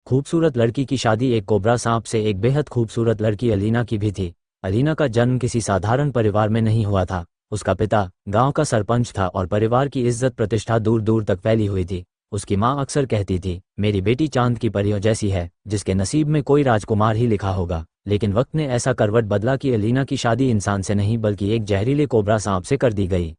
खूबसूरत लड़की की शादी एक कोबरा सांप से एक बेहद खूबसूरत लड़की अलीना की भी थी। अलीना का जन्म किसी साधारण परिवार में नहीं हुआ था। उसका पिता गांव का सरपंच था और परिवार की इज्जत प्रतिष्ठा दूर दूर तक फैली हुई थी। उसकी माँ अक्सर कहती थी, मेरी बेटी चांद की परियों जैसी है, जिसके नसीब में कोई राजकुमार ही लिखा होगा। लेकिन वक्त ने ऐसा करवट बदला कि अलीना की शादी इंसान से नहीं बल्कि एक जहरीले कोबरा सांप से कर दी गई।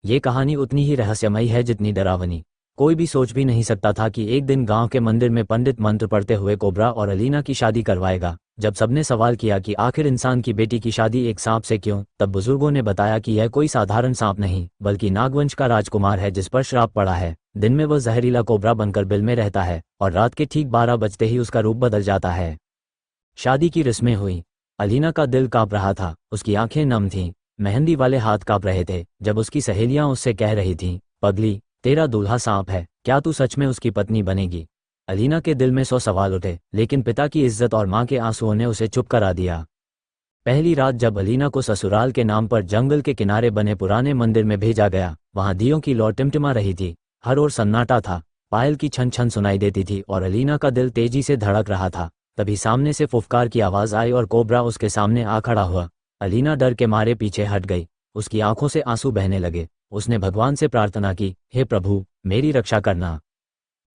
ये कहानी उतनी ही रहस्यमयी है जितनी डरावनी। कोई भी सोच भी नहीं सकता था कि एक दिन गांव के मंदिर में पंडित मंत्र पढ़ते हुए कोबरा और अलीना की शादी करवाएगा। जब सबने सवाल किया कि आखिर इंसान की बेटी की शादी एक सांप से क्यों, तब बुजुर्गों ने बताया कि यह कोई साधारण सांप नहीं बल्कि नागवंश का राजकुमार है जिस पर श्राप पड़ा है। दिन में वह जहरीला कोबरा बनकर बिल में रहता है और रात के ठीक 12 बजते ही उसका रूप बदल जाता है। शादी की रस्में हुई। अलीना का दिल कांप रहा था, उसकी आंखें नम थीं, मेहंदी वाले हाथ कांप रहे थे। जब उसकी सहेलियां उससे कह रही थीं, पगली, तेरा दूल्हा सांप है, क्या तू सच में उसकी पत्नी बनेगी? अलीना के दिल में 100 सवाल उठे, लेकिन पिता की इज्जत और माँ के आंसुओं ने उसे चुप करा दिया। पहली रात जब अलीना को ससुराल के नाम पर जंगल के किनारे बने पुराने मंदिर में भेजा गया, वहां दियों की लौ टिमटिमा रही थी। हर ओर सन्नाटा था, पायल की छन छन सुनाई देती थी और अलीना का दिल तेजी से धड़क रहा था। तभी सामने से फुफकार की आवाज आई और कोबरा उसके सामने आ खड़ा हुआ। अलीना डर के मारे पीछे हट गई, उसकी आंखों से आंसू बहने लगे। उसने भगवान से प्रार्थना की, हे प्रभु, मेरी रक्षा करना।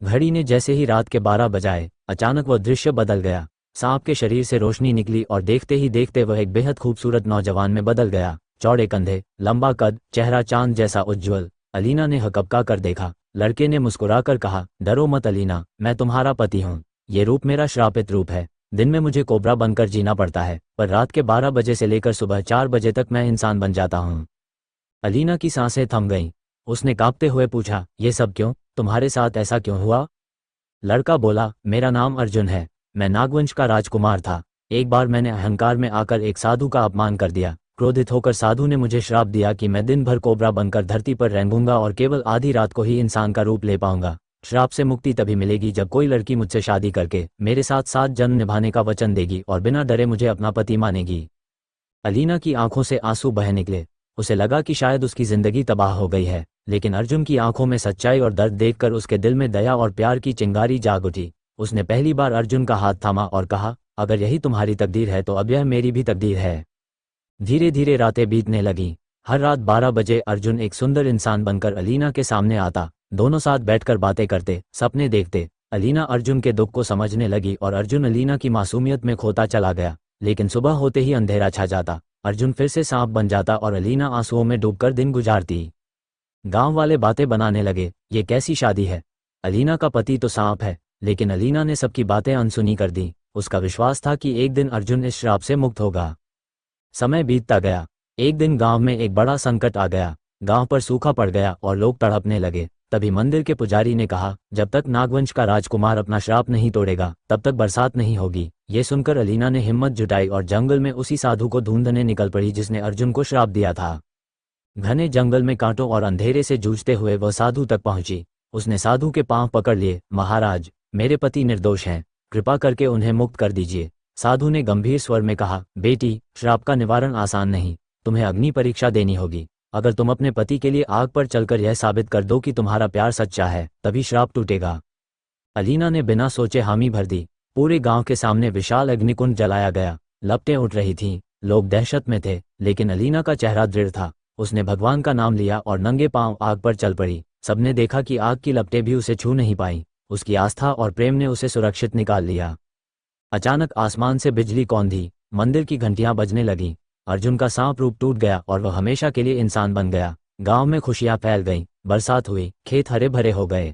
घड़ी ने जैसे ही रात के 12 बजाए, अचानक वह दृश्य बदल गया। सांप के शरीर से रोशनी निकली और देखते ही देखते वह एक बेहद खूबसूरत नौजवान में बदल गया। चौड़े कंधे, लंबा कद, चेहरा चांद जैसा उज्ज्वल। अलीना ने हकबका कर देखा। लड़के ने मुस्कुराकर कहा, डरो मत अलीना, मैं तुम्हारा पति हूँ। ये रूप मेरा श्रापित रूप है। दिन में मुझे कोबरा बनकर जीना पड़ता है, पर रात के 12 बजे से लेकर सुबह 4 बजे तक मैं इंसान बन जाता हूँ। अलीना की सांसें थम गईं। उसने कांपते हुए पूछा, ये सब क्यों? तुम्हारे साथ ऐसा क्यों हुआ? लड़का बोला, मेरा नाम अर्जुन है, मैं नागवंश का राजकुमार था। एक बार मैंने अहंकार में आकर एक साधु का अपमान कर दिया। क्रोधित होकर साधु ने मुझे श्राप दिया कि मैं दिन भर कोबरा बनकर धरती पर रेंगूंगा और केवल आधी रात को ही इंसान का रूप ले पाऊंगा। श्राप से मुक्ति तभी मिलेगी जब कोई लड़की मुझसे शादी करके मेरे साथ 7 जन्म निभाने का वचन देगी और बिना डरे मुझे अपना पति मानेगी। अलीना की आंखों से आंसू बह निकले। उसे लगा कि शायद उसकी जिंदगी तबाह हो गई है, लेकिन अर्जुन की आंखों में सच्चाई और दर्द देखकर उसके दिल में दया और प्यार की चिंगारी जाग उठी। उसने पहली बार अर्जुन का हाथ थामा और कहा, अगर यही तुम्हारी तकदीर है तो अब यह मेरी भी तकदीर है। धीरे धीरे रातें बीतने लगीं। हर रात 12 बजे अर्जुन एक सुंदर इंसान बनकर अलीना के सामने आता। दोनों साथ बैठकर बातें करते, सपने देखते। अलीना अर्जुन के दुख को समझने लगी और अर्जुन अलीना की मासूमियत में खोता चला गया। लेकिन सुबह होते ही अंधेरा छा जाता, अर्जुन फिर से सांप बन जाता और अलीना आंसुओं में डूबकर दिन गुजारती। गांव वाले बातें बनाने लगे, ये कैसी शादी है? अलीना का पति तो सांप है। लेकिन अलीना ने सबकी बातें अनसुनी कर दी। उसका विश्वास था कि एक दिन अर्जुन इस श्राप से मुक्त होगा। समय बीतता गया। एक दिन गांव में एक बड़ा संकट आ गया। गांव पर सूखा पड़ गया और लोग तड़पने लगे। तभी मंदिर के पुजारी ने कहा, जब तक नागवंश का राजकुमार अपना श्राप नहीं तोड़ेगा तब तक बरसात नहीं होगी। ये सुनकर अलीना ने हिम्मत जुटाई और जंगल में उसी साधु को ढूंढने निकल पड़ी जिसने अर्जुन को श्राप दिया था। घने जंगल में कांटों और अंधेरे से जूझते हुए वह साधु तक पहुंची। उसने साधु के पांव पकड़ लिए। महाराज, मेरे पति निर्दोष हैं, कृपा करके उन्हें मुक्त कर दीजिए। साधु ने गंभीर स्वर में कहा, बेटी, श्राप का निवारण आसान नहीं, तुम्हें अग्नि परीक्षा देनी होगी। अगर तुम अपने पति के लिए आग पर चलकर यह साबित कर दो कि तुम्हारा प्यार सच्चा है, तभी श्राप टूटेगा। अलीना ने बिना सोचे हामी भर दी। पूरे गांव के सामने विशाल अग्निकुंड जलाया गया। लपटें उठ रही थीं, लोग दहशत में थे, लेकिन अलीना का चेहरा दृढ़ था। उसने भगवान का नाम लिया और नंगे पांव आग पर चल पड़ी। सबने देखा कि आग की लपटें भी उसे छू नहीं पाईं। उसकी आस्था और प्रेम ने उसे सुरक्षित निकाल लिया। अचानक आसमान से बिजली कौंधी, मंदिर की घंटियां बजने लगीं। अर्जुन का सांप रूप टूट गया और वह हमेशा के लिए इंसान बन गया। गांव में खुशियां फैल गईं, बरसात हुई, खेत हरे भरे हो गए।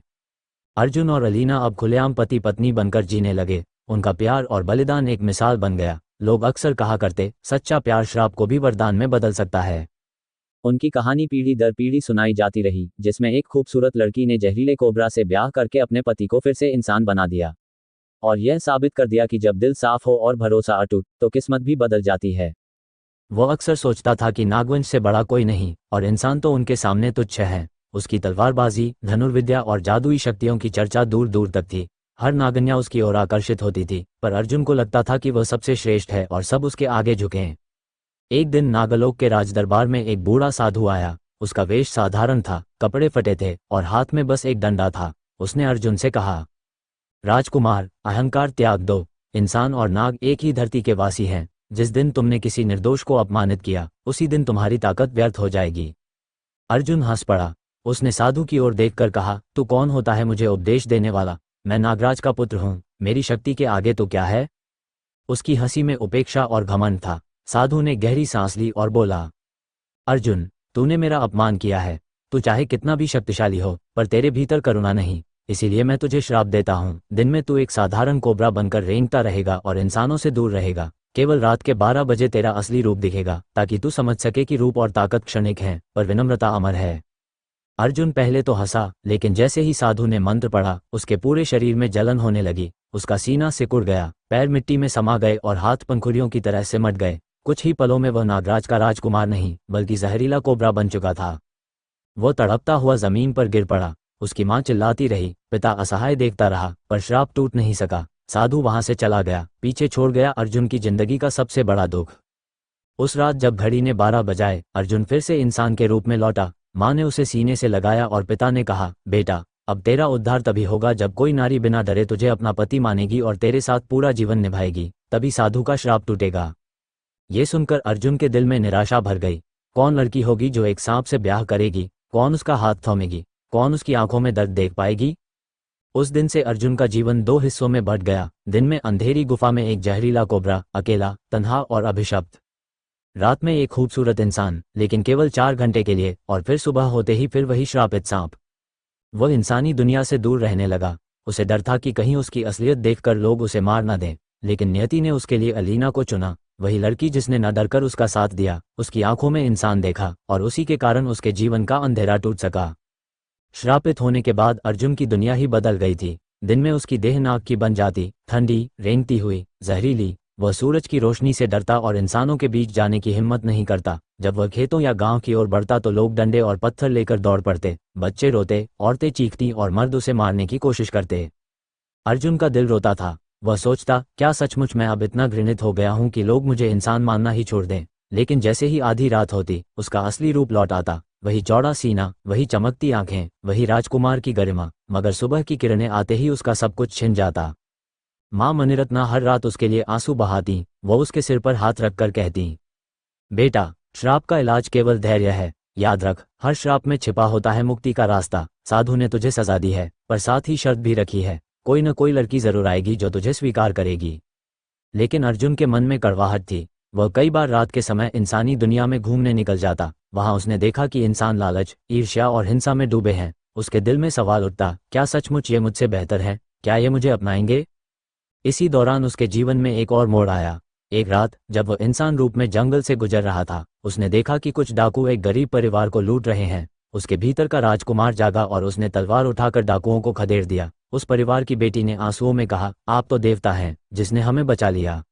अर्जुन और अलीना अब खुलेआम पति पत्नी बनकर जीने लगे। उनका प्यार और बलिदान एक मिसाल बन गया। लोग अक्सर कहा करते, सच्चा प्यार श्राप को भी वरदान में बदल सकता है। उनकी कहानी पीढ़ी दर पीढ़ी सुनाई जाती रही, जिसमें एक खूबसूरत लड़की ने जहरीले कोबरा से ब्याह करके अपने पति को फिर से इंसान बना दिया और यह साबित कर दिया कि जब दिल साफ हो और भरोसा अटूट, तो किस्मत भी बदल जाती है। वो अक्सर सोचता था कि नागवंश से बड़ा कोई नहीं और इंसान तो उनके सामने तुच्छ है। उसकी तलवारबाजी, धनुर्विद्या और जादुई शक्तियों की चर्चा दूर दूर तक थी। हर नागन्या उसकी ओर आकर्षित होती थी, पर अर्जुन को लगता था कि वह सबसे श्रेष्ठ है और सब उसके आगे झुके हैं। एक दिन नागलोक के राजदरबार में एक बूढ़ा साधु आया। उसका वेश साधारण था, कपड़े फटे थे और हाथ में बस एक डंडा था। उसने अर्जुन से कहा, राजकुमार, अहंकार त्याग दो। इंसान और नाग एक ही धरती के वासी हैं। जिस दिन तुमने किसी निर्दोष को अपमानित किया, उसी दिन तुम्हारी ताकत व्यर्थ हो जाएगी। अर्जुन हंस पड़ा। उसने साधु की ओर देखकर कहा, तू कौन होता है मुझे उपदेश देने वाला? मैं नागराज का पुत्र हूँ, मेरी शक्ति के आगे तो क्या है? उसकी हंसी में उपेक्षा और घमंड था। साधु ने गहरी सांस ली और बोला, अर्जुन, तूने मेरा अपमान किया है। तू चाहे कितना भी शक्तिशाली हो, पर तेरे भीतर करुणा नहीं। इसीलिए मैं तुझे श्राप देता हूँ। दिन में तू एक साधारण कोबरा बनकर रेंगता रहेगा और इंसानों से दूर रहेगा। केवल रात के 12 बजे तेरा असली रूप दिखेगा, ताकि तू समझ सके कि रूप और ताकत क्षणिक हैं, पर विनम्रता अमर है। अर्जुन पहले तो हंसा, लेकिन जैसे ही साधु ने मंत्र पढ़ा, उसके पूरे शरीर में जलन होने लगी। उसका सीना सिकुड़ गया, पैर मिट्टी में समा गए और हाथ पंखुड़ियों की तरह सिमट गए। कुछ ही पलों में वह नागराज का राजकुमार नहीं, बल्कि जहरीला कोबरा बन चुका था। वो तड़पता हुआ जमीन पर गिर पड़ा। उसकी मां चिल्लाती रही, पिता असहाय देखता रहा, पर श्राप टूट नहीं सका। साधु वहां से चला गया, पीछे छोड़ गया अर्जुन की जिंदगी का सबसे बड़ा दुख। उस रात जब घड़ी ने 12 बजाए, अर्जुन फिर से इंसान के रूप में लौटा। मां ने उसे सीने से लगाया और पिता ने कहा, बेटा, अब तेरा उद्धार तभी होगा जब कोई नारी बिना डरे तुझे अपना पति मानेगी और तेरे साथ पूरा जीवन निभाएगी। तभी साधु का श्राप टूटेगा। ये सुनकर अर्जुन के दिल में निराशा भर गई। कौन लड़की होगी जो एक सांप से ब्याह करेगी? कौन उसका हाथ थामेगी? कौन उसकी आंखों में दर्द देख पाएगी? उस दिन से अर्जुन का जीवन 2 हिस्सों में बंट गया। दिन में अंधेरी गुफा में एक जहरीला कोबरा, अकेला, तन्हा और अभिशप्त। रात में एक खूबसूरत इंसान, लेकिन केवल 4 घंटे के लिए, और फिर सुबह होते ही फिर वही श्रापित सांप। वह इंसानी दुनिया से दूर रहने लगा। उसे डर था कि कहीं उसकी असलियत देखकर लोग उसे मार न दें, लेकिन नियति ने उसके लिए अलीना को चुना। वही लड़की जिसने न डरकर उसका साथ दिया। उसकी आंखों में इंसान देखा, और उसी के कारण उसके जीवन का अंधेरा टूट सका। श्रापित होने के बाद अर्जुन की दुनिया ही बदल गई थी। दिन में उसकी देह नाग की बन जाती, ठंडी, रेंगती हुई, जहरीली। वह सूरज की रोशनी से डरता और इंसानों के बीच जाने की हिम्मत नहीं करता। जब वह खेतों या गांव की ओर बढ़ता तो लोग डंडे और पत्थर लेकर दौड़ पड़ते। बच्चे रोते, औरतें चीखती और मर्द उसे मारने की कोशिश करते। अर्जुन का दिल रोता था। वह सोचता, क्या सचमुच मैं अब इतना घृणित हो गया हूं कि लोग मुझे इंसान मानना ही छोड़ दें? लेकिन जैसे ही आधी रात होती, उसका असली रूप लौट आता। वही चौड़ा सीना, वही चमकती आंखें, वही राजकुमार की गरिमा। मगर सुबह की किरणें आते ही उसका सब कुछ छिन जाता। मां मणिरत्ना हर रात उसके लिए आंसू बहाती। वो उसके सिर पर हाथ रखकर कहती, बेटा, श्राप का इलाज केवल धैर्य है। याद रख, हर श्राप में छिपा होता है मुक्ति का रास्ता। साधु ने तुझे सजा दी है, पर साथ ही शर्त भी रखी है। कोई न कोई लड़की जरूर आएगी जो तुझे स्वीकार करेगी। लेकिन अर्जुन के मन में कड़वाहट थी। वह कई बार रात के समय इंसानी दुनिया में घूमने निकल जाता। वहां उसने देखा कि इंसान लालच, ईर्ष्या और हिंसा में डूबे हैं। उसके दिल में सवाल उठता, क्या सचमुच ये मुझसे बेहतर है? क्या ये मुझे अपनाएंगे? इसी दौरान उसके जीवन में एक और मोड़ आया। एक रात जब वह इंसान रूप में जंगल से गुजर रहा था, उसने देखा कि कुछ डाकू एक गरीब परिवार को लूट रहे हैं। उसके भीतर का राजकुमार जागा और उसने तलवार उठाकर डाकुओं को खदेड़ दिया। उस परिवार की बेटी ने आंसुओं में कहा, आप तो देवता हैं, जिसने हमें बचा लिया।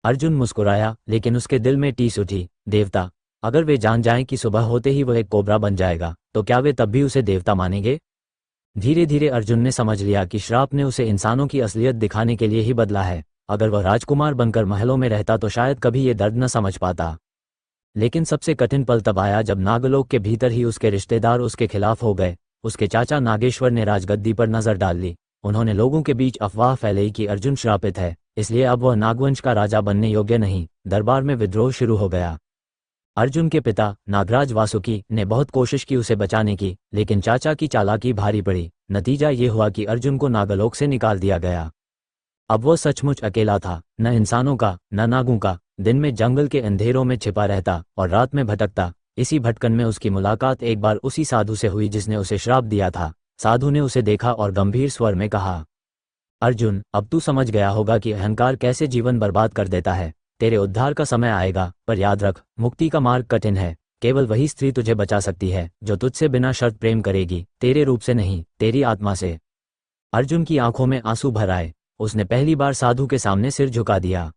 अर्जुन मुस्कुराया, लेकिन उसके दिल में टीस उठी। देवता? अगर वे जान जाएं कि सुबह होते ही वह एक कोबरा बन जाएगा, तो क्या वे तब भी उसे देवता मानेंगे? धीरे धीरे अर्जुन ने समझ लिया कि श्राप ने उसे इंसानों की असलियत दिखाने के लिए ही बदला है। अगर वह राजकुमार बनकर महलों में रहता तो शायद कभी ये दर्द न समझ पाता। लेकिन सबसे कठिन पल तब आया जब नागलोक के भीतर ही उसके रिश्तेदार उसके खिलाफ हो गए। उसके चाचा नागेश्वर ने राजगद्दी पर नजर डाल ली। उन्होंने लोगों के बीच अफवाह फैलाई कि अर्जुन श्रापित है, इसलिए अब वह नागवंश का राजा बनने योग्य नहीं। दरबार में विद्रोह शुरू हो गया। अर्जुन के पिता नागराज वासुकी ने बहुत कोशिश की उसे बचाने की, लेकिन चाचा की चालाकी भारी पड़ी। नतीजा ये हुआ कि अर्जुन को नागलोक से निकाल दिया गया। अब वो सचमुच अकेला था, न इंसानों का, न नागों का। दिन में जंगल के अंधेरों में छिपा रहता और रात में भटकता। इसी भटकन में उसकी मुलाकात एक बार उसी साधु से हुई जिसने उसे श्राप दिया था। साधु ने उसे देखा और गंभीर स्वर में कहा, अर्जुन, अब तू समझ गया होगा कि अहंकार कैसे जीवन बर्बाद कर देता है। तेरे उद्धार का समय आएगा, पर याद रख, मुक्ति का मार्ग कठिन है। केवल वही स्त्री तुझे बचा सकती है जो तुझसे बिना शर्त प्रेम करेगी, तेरे रूप से नहीं, तेरी आत्मा से। अर्जुन की आंखों में आंसू भर आए। उसने पहली बार साधु के सामने सिर झुका दिया।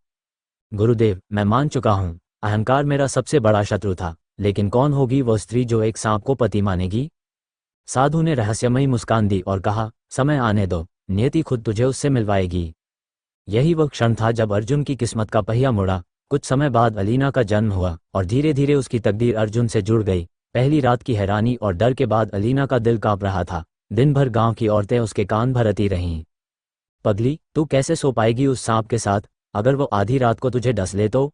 गुरुदेव, मैं मान चुका हूं, अहंकार मेरा सबसे बड़ा शत्रु था। लेकिन कौन होगी वह स्त्री जो एक सांप को पति मानेगी? साधु ने रहस्यमयी मुस्कान दी और कहा, समय आने दो, नियति खुद तुझे उससे मिलवाएगी। यही वह क्षण था जब अर्जुन की किस्मत का पहिया मुड़ा। कुछ समय बाद अलीना का जन्म हुआ और धीरे धीरे उसकी तकदीर अर्जुन से जुड़ गई। पहली रात की हैरानी और डर के बाद अलीना का दिल कांप रहा था। दिन भर गांव की औरतें उसके कान भरती रहीं। पगली, तू कैसे सो पाएगी उस सांप के साथ? अगर वो आधी रात को तुझे डस ले तो?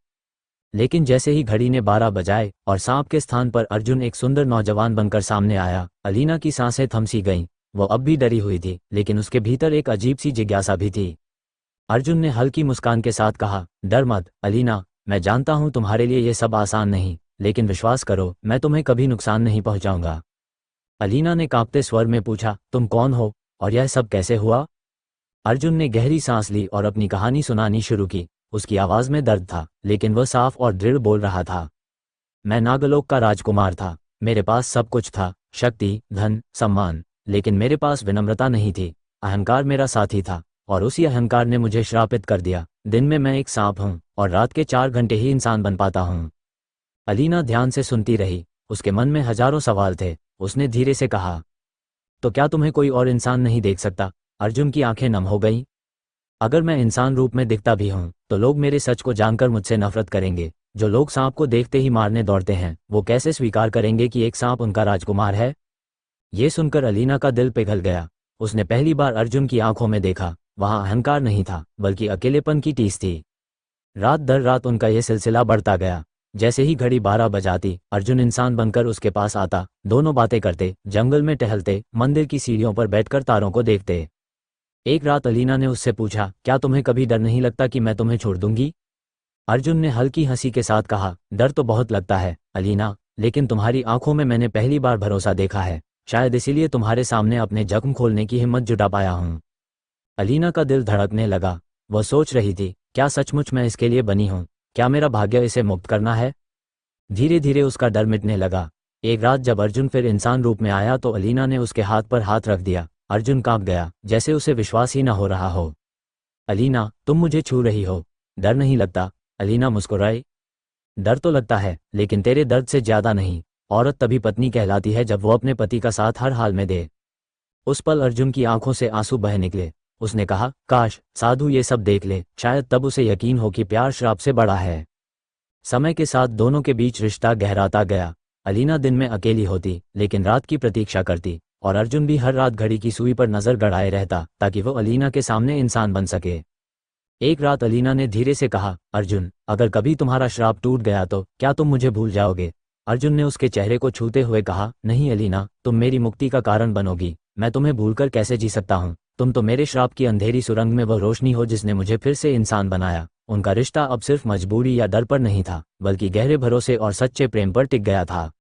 लेकिन जैसे ही घड़ी ने 12 बजाए और सांप के स्थान पर अर्जुन एक सुंदर नौजवान बनकर सामने आया, अलीना की सांसें थम सी गईं। वो अब भी डरी हुई थी, लेकिन उसके भीतर एक अजीब सी जिज्ञासा भी थी। अर्जुन ने हल्की मुस्कान के साथ कहा, डर मत अलीना, मैं जानता हूं तुम्हारे लिए ये सब आसान नहीं, लेकिन विश्वास करो, मैं तुम्हें कभी नुकसान नहीं पहुंचाऊंगा। अलीना ने कांपते स्वर में पूछा, तुम कौन हो और यह सब कैसे हुआ? अर्जुन ने गहरी सांस ली और अपनी कहानी सुनानी शुरू की। उसकी आवाज में दर्द था, लेकिन वह साफ और दृढ़ बोल रहा था। मैं नागलोक का राजकुमार था। मेरे पास सब कुछ था, शक्ति, धन, सम्मान, लेकिन मेरे पास विनम्रता नहीं थी। अहंकार मेरा साथी था, और उसी अहंकार ने मुझे श्रापित कर दिया। दिन में मैं एक सांप हूँ और रात के 4 घंटे ही इंसान बन पाता हूँ। अलीना ध्यान से सुनती रही। उसके मन में हजारों सवाल थे। उसने धीरे से कहा, तो क्या तुम्हें कोई और इंसान नहीं देख सकता? अर्जुन की आंखें नम हो गईं। अगर मैं इंसान रूप में दिखता भी हूं, तो लोग मेरे सच को जानकर मुझसे नफरत करेंगे। जो लोग सांप को देखते ही मारने दौड़ते हैं, वो कैसे स्वीकार करेंगे कि एक सांप उनका राजकुमार है? ये सुनकर अलीना का दिल पिघल गया। उसने पहली बार अर्जुन की आंखों में देखा। वहां अहंकार नहीं था, बल्कि अकेलेपन की टीस थी। रात दर रात उनका यह सिलसिला बढ़ता गया। जैसे ही घड़ी 12 बजाती, अर्जुन इंसान बनकर उसके पास आता। दोनों बातें करते, जंगल में टहलते, मंदिर की सीढ़ियों पर बैठकर तारों को देखते। एक रात अलीना ने उससे पूछा, क्या तुम्हें कभी डर नहीं लगता कि मैं तुम्हें छोड़ दूंगी? अर्जुन ने हल्की हंसी के साथ कहा, डर तो बहुत लगता है अलीना, लेकिन तुम्हारी आंखों में मैंने पहली बार भरोसा देखा है। शायद इसीलिए तुम्हारे सामने अपने जख्म खोलने की हिम्मत जुटा पाया हूं। अलीना का दिल धड़कने लगा। वह सोच रही थी, क्या सचमुच मैं इसके लिए बनी हूं? क्या मेरा भाग्य इसे मुक्त करना है? धीरे धीरे उसका डर मिटने लगा। एक रात जब अर्जुन फिर इंसान रूप में आया तो अलीना ने उसके हाथ पर हाथ रख दिया। अर्जुन कांप गया, जैसे उसे विश्वास ही न हो रहा हो। अलीना, तुम मुझे छू रही हो, डर नहीं लगता? अलीना मुस्कुराई। डर तो लगता है, लेकिन तेरे दर्द से ज्यादा नहीं। औरत तभी पत्नी कहलाती है जब वो अपने पति का साथ हर हाल में दे। उस पल अर्जुन की आंखों से आंसू बह निकले। उसने कहा, काश साधु ये सब देख ले, शायद तब उसे यकीन हो कि प्यार श्राप से बड़ा है। समय के साथ दोनों के बीच रिश्ता गहराता गया। अलीना दिन में अकेली होती, लेकिन रात की प्रतीक्षा करती, और अर्जुन भी हर रात घड़ी की सुई पर नजर गड़ाए रहता, ताकि वो अलीना के सामने इंसान बन सके। एक रात अलीना ने धीरे से कहा, अर्जुन, अगर कभी तुम्हारा श्राप टूट गया तो क्या तुम मुझे भूल जाओगे? अर्जुन ने उसके चेहरे को छूते हुए कहा, नहीं अलीना, तुम मेरी मुक्ति का कारण बनोगी। मैं तुम्हें भूलकर कैसे जी सकता हूँ? तुम तो मेरे श्राप की अंधेरी सुरंग में वह रोशनी हो जिसने मुझे फिर से इंसान बनाया। उनका रिश्ता अब सिर्फ मजबूरी या डर पर नहीं था, बल्कि गहरे भरोसे और सच्चे प्रेम पर टिक गया था।